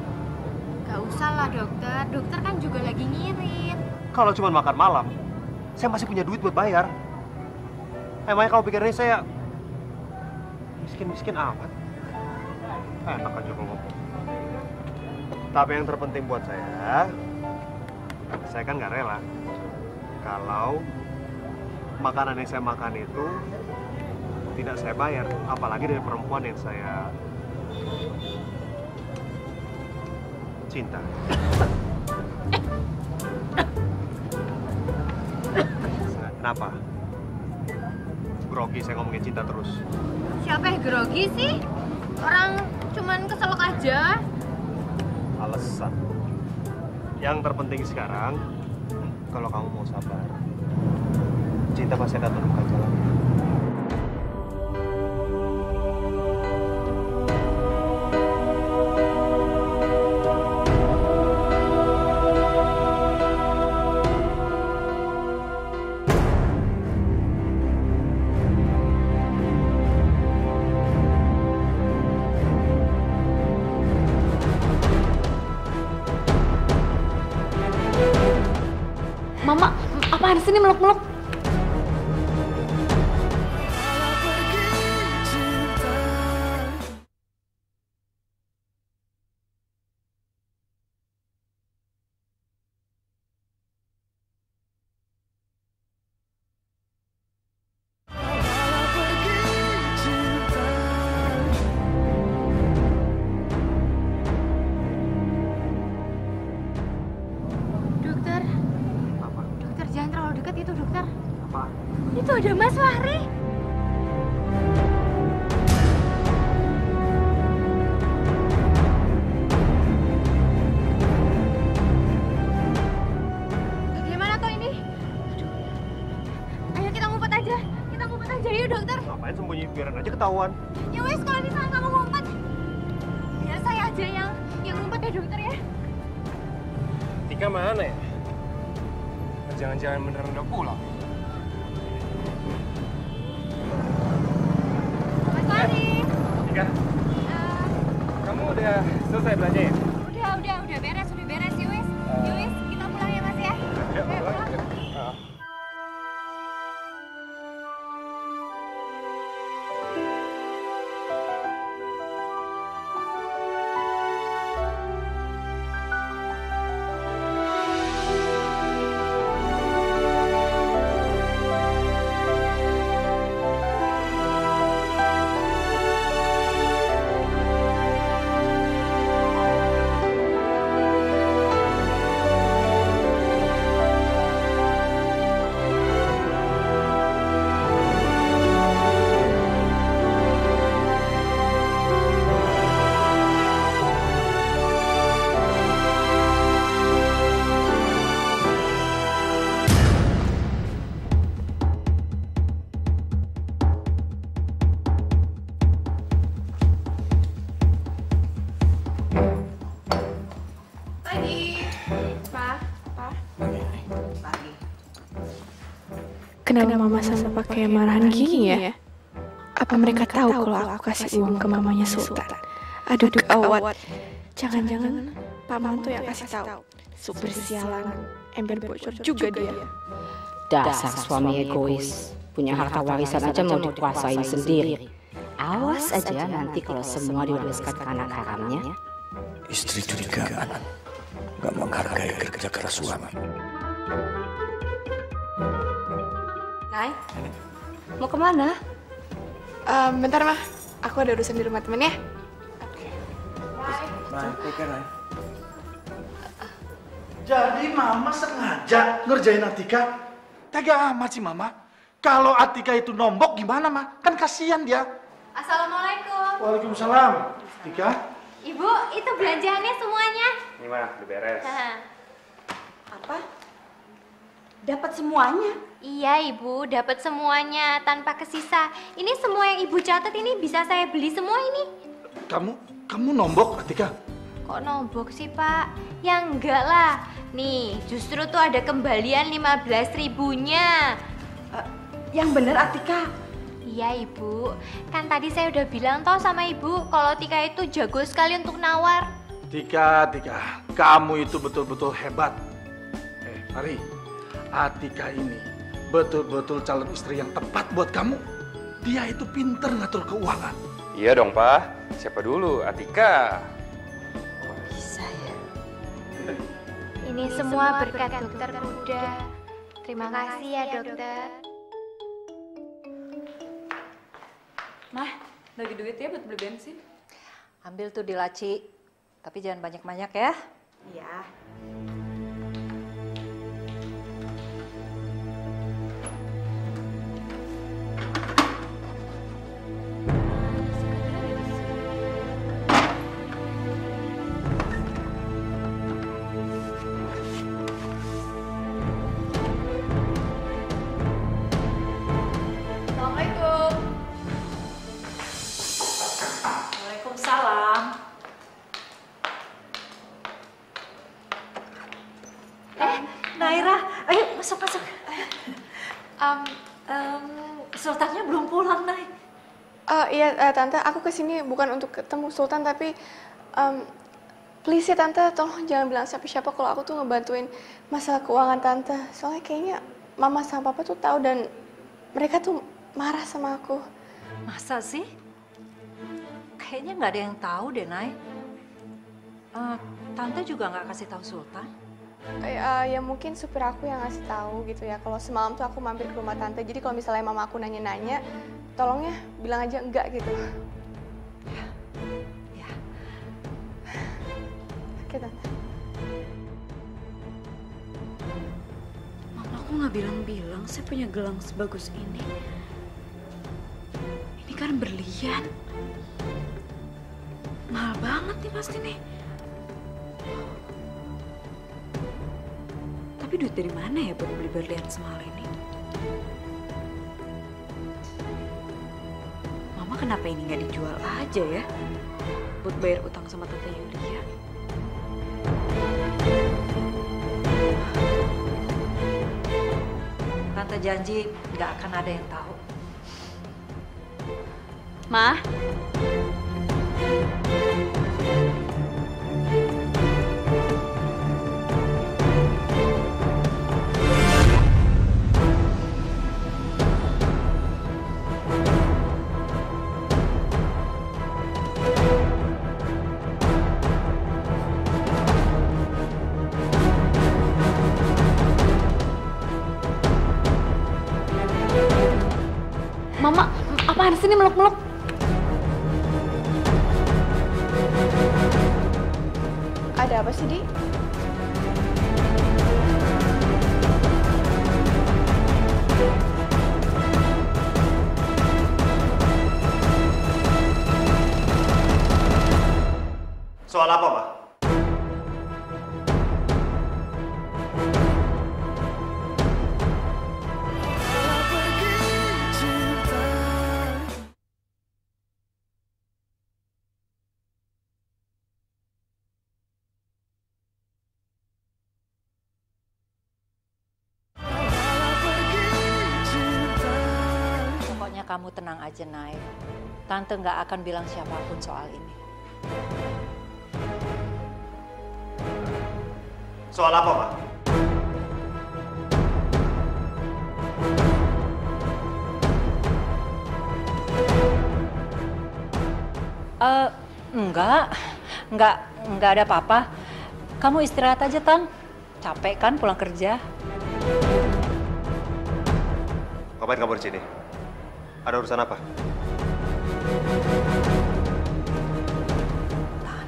Gak usah lah dokter, dokter kan juga lagi ngirit. Kalau cuma makan malam, saya masih punya duit buat bayar. Emangnya kamu pikir ini saya miskin-miskin amat? Enak aja kalau ngomong. Tapi yang terpenting buat saya kan nggak rela kalau makanan yang saya makan itu tidak saya bayar, apalagi dari perempuan yang saya cinta. Kenapa? Grogi saya ngomongin cinta terus. Siapa yang grogi sih? Orang cuman keselak aja. Alasan. Yang terpenting sekarang, kalau kamu mau sabar, cinta pasti akan menemukan jalannya. Apaan sih ini meluk-meluk? Dokter, jangan terlalu dekat itu, dokter. Apa? Itu ada Mas Fahri. Gimana toh ini? Aduh. Ayo kita ngumpet aja. Kita ngumpet aja yuk, dokter. Ngapain sembunyi? Biarin aja ketahuan. Ya wes, kalau misalnya kamu ngumpet, biar saya aja yang ngumpet ya, dokter ya. Tika mana ya? Jangan-jangan beneran udah pulang. Mas Fahri. Tika, kamu udah selesai belanja ya? Udah beres, ya wes. Ya wes, kita pulang ya Mas ya. Ya, pulang. Kenapa Mama sama pakai marahan gini ya? Apa mereka tahu kalau aku kasih uang ke mamanya Sultan? Aduh, gawat. Jangan-jangan Pak Mantu yang kasih tahu. Super sialan, ember bocor juga dia. Dasar suami egois. Punya harta warisan aja mau dikuasain sendiri. Awas aja nanti kalau semua diwariskan ke anak haramnya. Istri curigaan, gak menghargai kerja keras suami. Nay, mau kemana? Bentar mah, aku ada urusan di rumah temen ya. Jadi Mama sengaja ngerjain Atika? Tega amat sih Mama. Kalau Atika itu nombok gimana Ma? Kan kasihan dia. Assalamualaikum. Waalaikumsalam. Atika? Ibu, itu belanjaannya semuanya. Ini mah, udah beres. Apa? Dapat semuanya? Iya Ibu, dapat semuanya tanpa kesisa. Ini semua yang Ibu catat ini bisa saya beli semua ini. Kamu nombok Atika? Kok nombok sih Pak? Ya enggak lah. Nih, justru tuh ada kembalian 15.000-nya. Yang bener Atika? Iya Ibu, kan tadi saya udah bilang toh sama Ibu kalau Tika itu jago sekali untuk nawar. Tika, kamu itu betul-betul hebat. Fahri, Atika ini betul-betul calon istri yang tepat buat kamu. Dia itu pinter ngatur keuangan. Iya dong, Pak. Siapa dulu? Atika. Bisa ya. Ini semua berkat dokter Kuda. Terima kasih ya dokter. Mah, bagi duit ya buat beli bensin. Ambil tuh di laci, tapi jangan banyak-banyak ya. Iya. Naira, ayo masuk. Sultannya belum pulang, Nay. Iya, Tante, aku kesini bukan untuk ketemu Sultan, tapi please ya Tante, tolong jangan bilang siapa-siapa kalau aku tuh ngebantuin masalah keuangan Tante. Soalnya kayaknya Mama sama Papa tuh tahu dan mereka tuh marah sama aku. Masa sih? Kayaknya nggak ada yang tahu deh, Nay. Tante juga nggak kasih tahu Sultan. Ya mungkin supir aku yang ngasih tahu gitu ya. Kalau semalam tuh aku mampir ke rumah tante. Jadi kalau misalnya mama aku nanya-nanya, tolong ya bilang aja enggak gitu. Ya. Oke tante. Mama aku nggak bilang-bilang saya punya gelang sebagus ini. Ini kan berlian. Mahal banget nih pasti nih. Tapi duit dari mana ya buat beli berlian semahal ini? Mama kenapa ini nggak dijual aja ya? Buat bayar utang sama Tante Yulia. Tante janji nggak akan ada yang tahu. Ma? Mama, apaan sih ini meluk-meluk? Ada apa sih, Di? Soal apa, Ma? Pokoknya kamu tenang aja, Nay. Tante nggak akan bilang siapapun soal ini. Soal apa, Ma? Enggak ada apa-apa. Kamu istirahat aja, Tan. Capek kan pulang kerja? Ngapain kamu di sini? Ada urusan apa? Tan,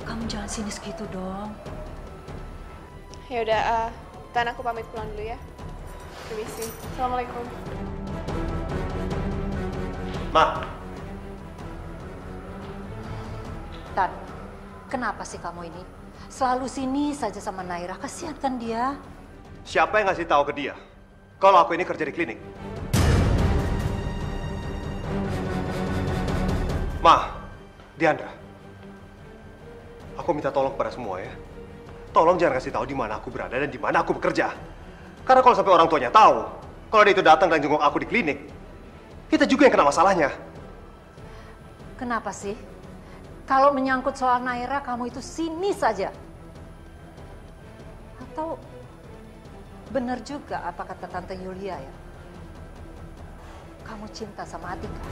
kamu jangan sinis gitu dong. Ya udah, Tan aku pamit pulang dulu ya. Permisi. Assalamualaikum. Ma. Tan, kenapa sih kamu ini? Selalu sini saja sama Naira, kasihan kan dia? Siapa yang ngasih tahu ke dia kalau aku ini kerja di klinik? Ma, Diandra, aku minta tolong kepada semua ya. Tolong jangan kasih tahu di mana aku berada dan di mana aku bekerja. Karena kalau sampai orang tuanya tahu kalau dia itu datang dan jenguk aku di klinik, kita juga yang kena masalahnya. Kenapa sih? Kalau menyangkut soal Naira, kamu itu sinis saja. Atau benar juga apa kata Tante Yulia ya? Kamu cinta sama Atika.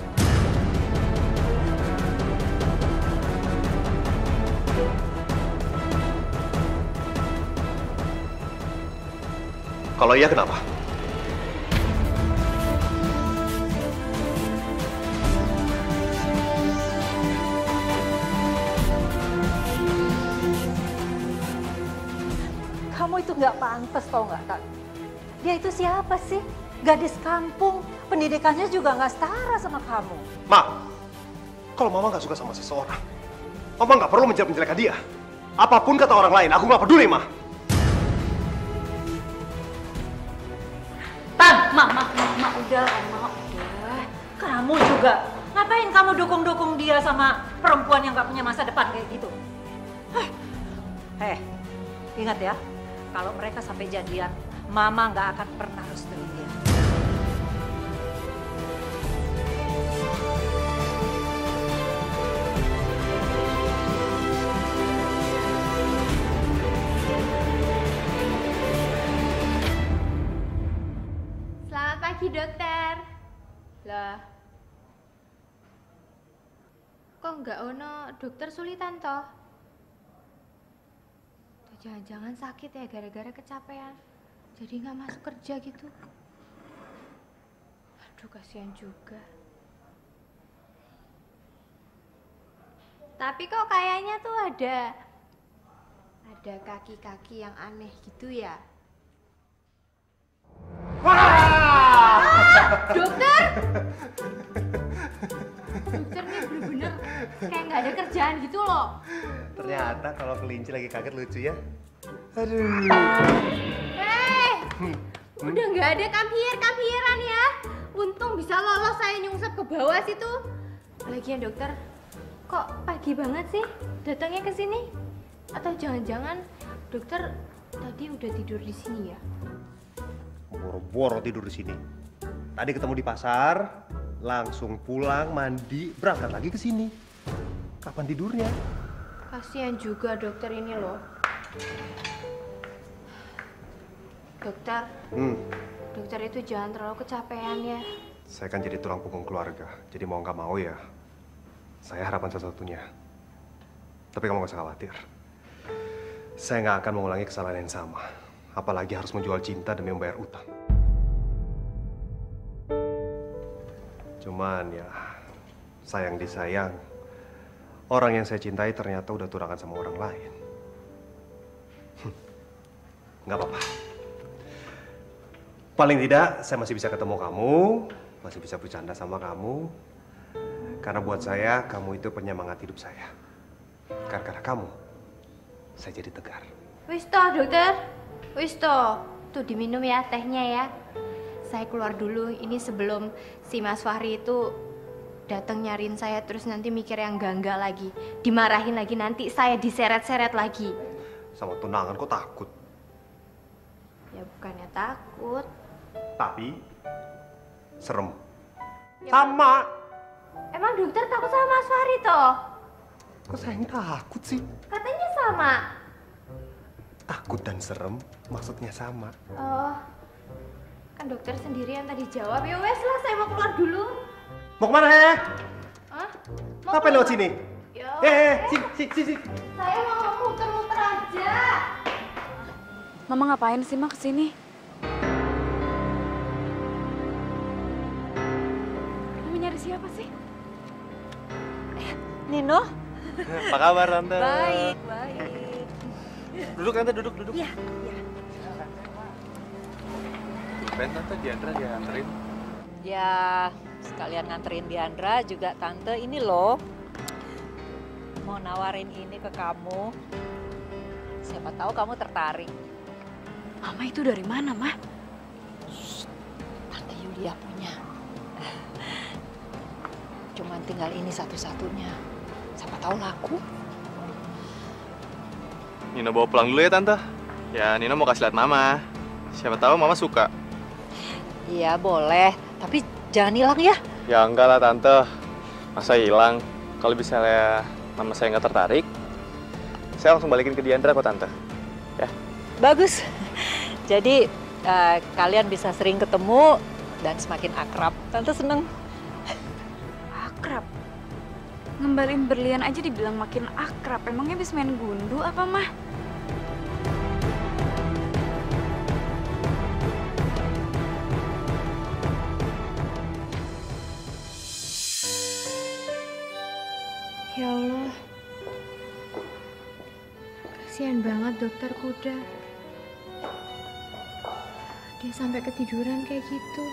Kalau iya, kenapa? Kamu itu nggak pantas, tau nggak, Tan? Dia itu siapa sih? Gadis kampung, pendidikannya juga nggak setara sama kamu. Ma, kalau Mama nggak suka sama seseorang, Mama nggak perlu menjelek-jelekan dia. Apapun kata orang lain, aku nggak peduli, Ma. Tan, Ma, udah. Kamu juga. Ngapain kamu dukung-dukung dia sama perempuan yang nggak punya masa depan kayak gitu? Ingat ya, kalau mereka sampai jadian, Mama nggak akan pernah restuin dia. kok nggak ono dokter sulitan toh? Tuh, jangan-jangan sakit ya gara-gara kecapean. Jadi nggak masuk kerja gitu. Aduh, kasihan juga. Tapi kok kayaknya tuh ada kaki-kaki yang aneh gitu ya. Dokter! Dokter nih bener-bener kayak nggak ada kerjaan gitu loh. Ternyata kalau kelinci lagi kaget lucu ya. Aduh. Udah nggak ada kampiran ya. Untung bisa lolos saya nyungsep ke bawah situ. Lagian dokter, kok pagi banget sih datangnya ke sini? Atau jangan-jangan dokter tadi udah tidur di sini ya? Boro-boro tidur di sini. Tadi ketemu di pasar, langsung pulang, mandi, berangkat lagi ke sini. Kapan tidurnya? Kasihan juga dokter ini loh. Dokter, dokter itu jangan terlalu kecapean ya. Saya kan jadi tulang punggung keluarga, jadi mau nggak mau ya, saya harapan satu-satunya. Tapi kamu nggak usah khawatir. Saya nggak akan mengulangi kesalahan yang sama. Apalagi harus menjual cinta demi membayar utang. Cuman ya, sayang disayang, orang yang saya cintai ternyata udah tunangan sama orang lain. Nggak apa-apa. Paling tidak, saya masih bisa ketemu kamu, masih bisa bercanda sama kamu. Karena buat saya, kamu itu penyemangat hidup saya. Karena kamu, saya jadi tegar. Wis toh dokter, wis toh. Tuh diminum ya tehnya ya. Saya keluar dulu, ini sebelum si Mas Fahri itu datang nyariin saya terus nanti mikir yang enggak lagi. Dimarahin lagi, nanti saya diseret-seret lagi. Sama tunangan kok takut? Ya bukannya takut. Tapi serem. Sama. Emang dokter takut sama Mas Fahri toh? Kok saya yang takut sih? Katanya sama. Takut dan serem maksudnya sama. Oh, kan dokter sendiri yang tadi jawab. Ya wes lah, saya mau keluar dulu. Mau kemana, Heh? Hah? Ngapain lewat sini? Sini. Saya mau muter-muter aja. Mama ngapain sih, Mak, kesini? Kamu nyari siapa sih? Nino. Apa kabar, Tante? Baik. Duduk, Tante, duduk. Iya. Ben, Tante, Diandra dianterin. Ya, sekalian nganterin Diandra juga Tante ini loh. Mau nawarin ini ke kamu. Siapa tahu kamu tertarik. Mama itu dari mana, Mah? Tante Yulia punya. Cuman tinggal ini satu-satunya. Siapa tahu laku. Nino bawa pulang dulu ya, Tante. Ya, Nino mau kasih lihat Mama. Siapa tahu Mama suka. Iya, boleh. Tapi jangan hilang ya. Ya enggak lah, Tante. Masa hilang? Kalau misalnya Mama saya nggak tertarik, saya langsung balikin ke Diandra kok, Tante. Ya. Bagus. Jadi kalian bisa sering ketemu dan semakin akrab. Tante seneng. Akrab? Ngembalin berlian aja dibilang makin akrab. Emangnya habis main gundu apa, Mah? Ya Allah, kasihan banget dokter kuda. Dia sampai ketiduran kayak gitu.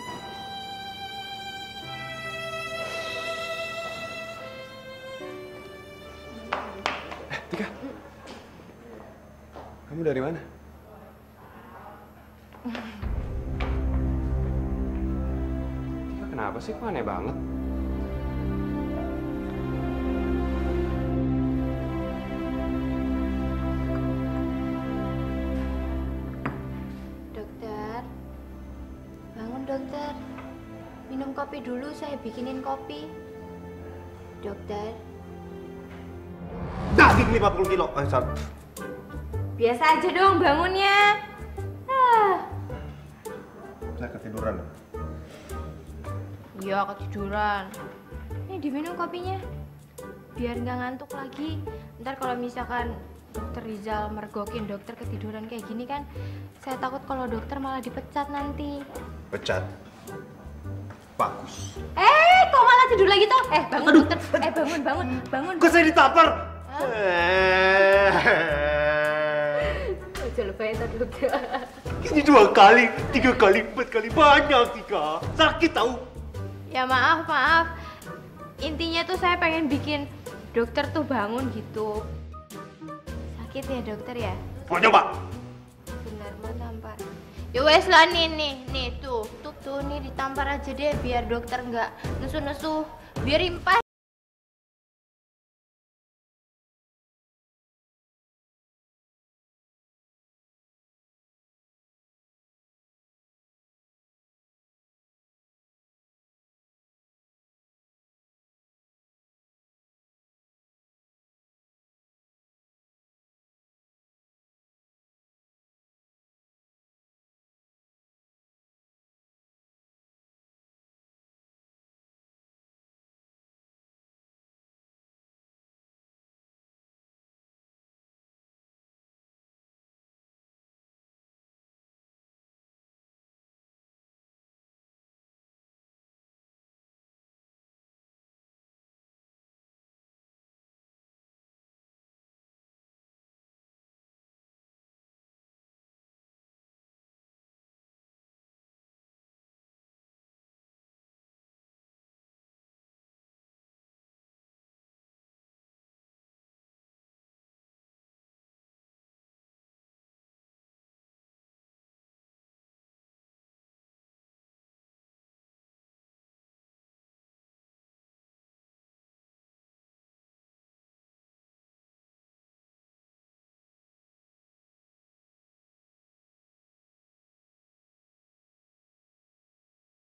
Tika, kamu dari mana? Tika kenapa sih? Kok aneh banget? Dokter, bangun dokter. Minum kopi dulu, saya bikinin kopi. Dokter. Daging 50 kilo. Biasa aja dong bangunnya. Saya ketiduran. Iya, ketiduran. Ini diminum kopinya. biar nggak ngantuk lagi. Ntar kalau misalkan dokter Rizal mergokin dokter ketiduran kayak gini kan, saya takut kalau dokter malah dipecat nanti. Pecat? Bagus. Kok malah tidur lagi toh? Bangun dokter. Bangun. Kok saya ditampar? Aja lebay tadi dokter. Ini 2 kali, 3 kali, 4 kali, banyak Tika. Sakit tahu. Ya maaf. Intinya tuh saya pengen bikin dokter tuh bangun gitu. Sakit ya dokter ya? Mau coba? Benar mau tampar. Ya wes lah nih tuh nih ditampar aja deh biar dokter nggak nesu-nesu, biar impas.